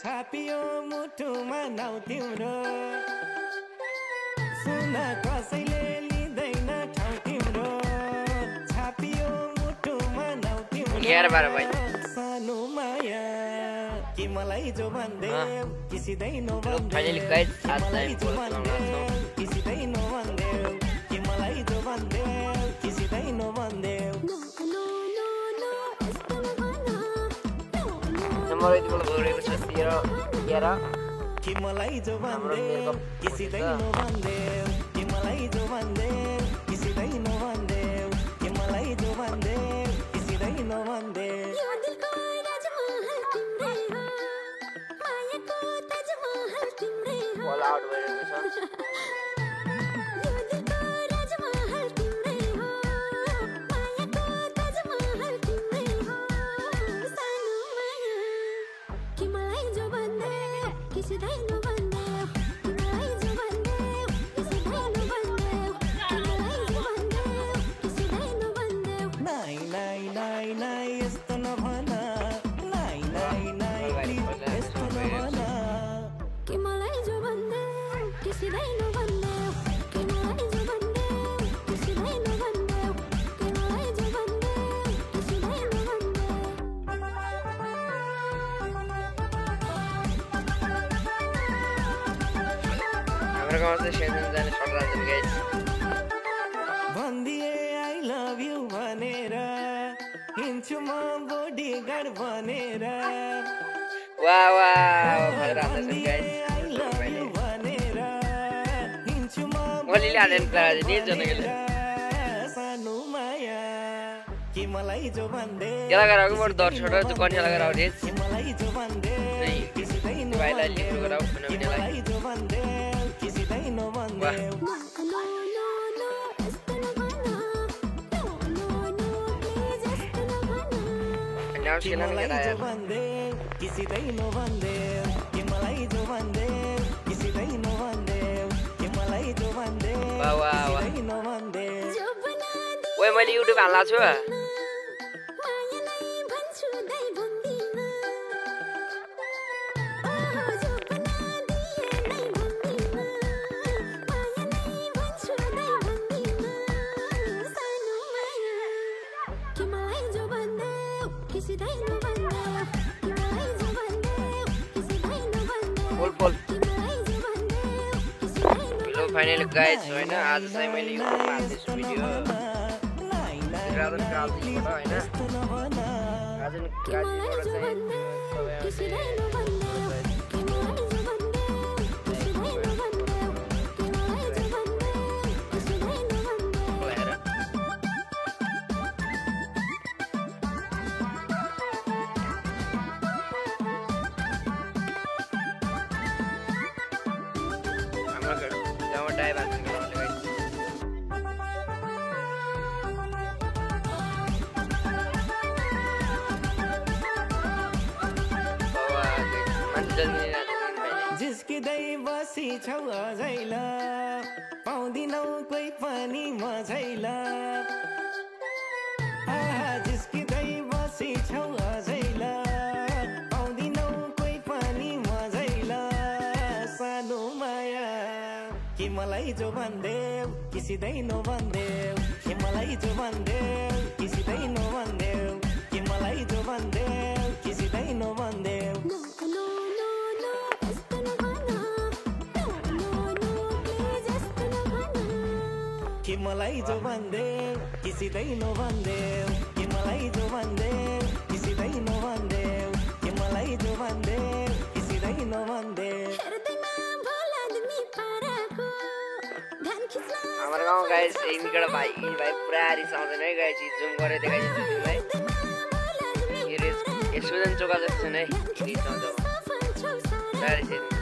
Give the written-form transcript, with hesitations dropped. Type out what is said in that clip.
छापियो मुटुमा नाउ तिम्रो सुन कसैले लिँदैन ठाउँ तिम्रो छापियो मुटुमा नाउ तिम्रो 11-12 भाइ सानो माया कि मलाई जो भन्दै किसिदैन फाइनली गाइस आज चाहिँ बोल किसिदैन भन्दै कि मलाई जो भन्दै किसिदैन भन्दै नम्बर यति बोल गरेको छ 11 कि मलाई जो भन्दै किसिदैन भन्दै कि मलाई जो भन्दै किसिदैन भन्दै कि मलाई जो भन्दै किसिदैन भन्दै बोल आउट भएको छ भन्दिए आई लभ यु भनेर हिँड्छु म बॉडीगार्ड बनेर वाह वाह भन्दिए आई लभ यु भनेर हिँड्छु म सानो माया कि मलाई जो भन्दै केला गराको बरु दर छोड जो कन्या लगाएर आउने कि मलाई जो भन्दै किसिदैन भाइलाई लिएको गराउ मलाई जो भन्दै किसिदैन भन्दै कि मलाई जो भन्दै किसिदैन भन्दै कि मलाई जो भन्दै किसिदैन भन्दै कि मलाई जो भन्दै किसिदैन भन्दै ओए मैले युट्युब हाल्ला छु फाइनली गाइस हैन आज चाहिँ मैले यो हाल्दैछु भिडियो राजन कालजीबाट हैन राजन कालजीबाट चाहिँ जिस्किँदै बसी छौ अझैला पाउँदिनौ कोही पनि मझैला जिस्किँदै बसी छौ अझैला पाउँदिनौ कोही पनि मझैला सानो माया कि मलाई जो भन्दै किसिदैन भन्दै कि मलाई जो भन्दै किसिदैन भन्दै कि मलाई जो भन्दै किसिदैन भन्दै कि मलाई जो भन्दै किसिदैन भन्दै कि मलाई जो भन्दै किसिदैन भन्दै कि मलाई जो भन्दै किसिदैन भन्दै हाम्रो गाउँ गाइस इनबाट भाइ पुरा रिसाउँदैन है गाइस जुम गरेर देखाइदिन्छु तिमीलाई यो सुजन चोका जस्तो नै रिसाउँछ पुरा रिसाइदिन्छु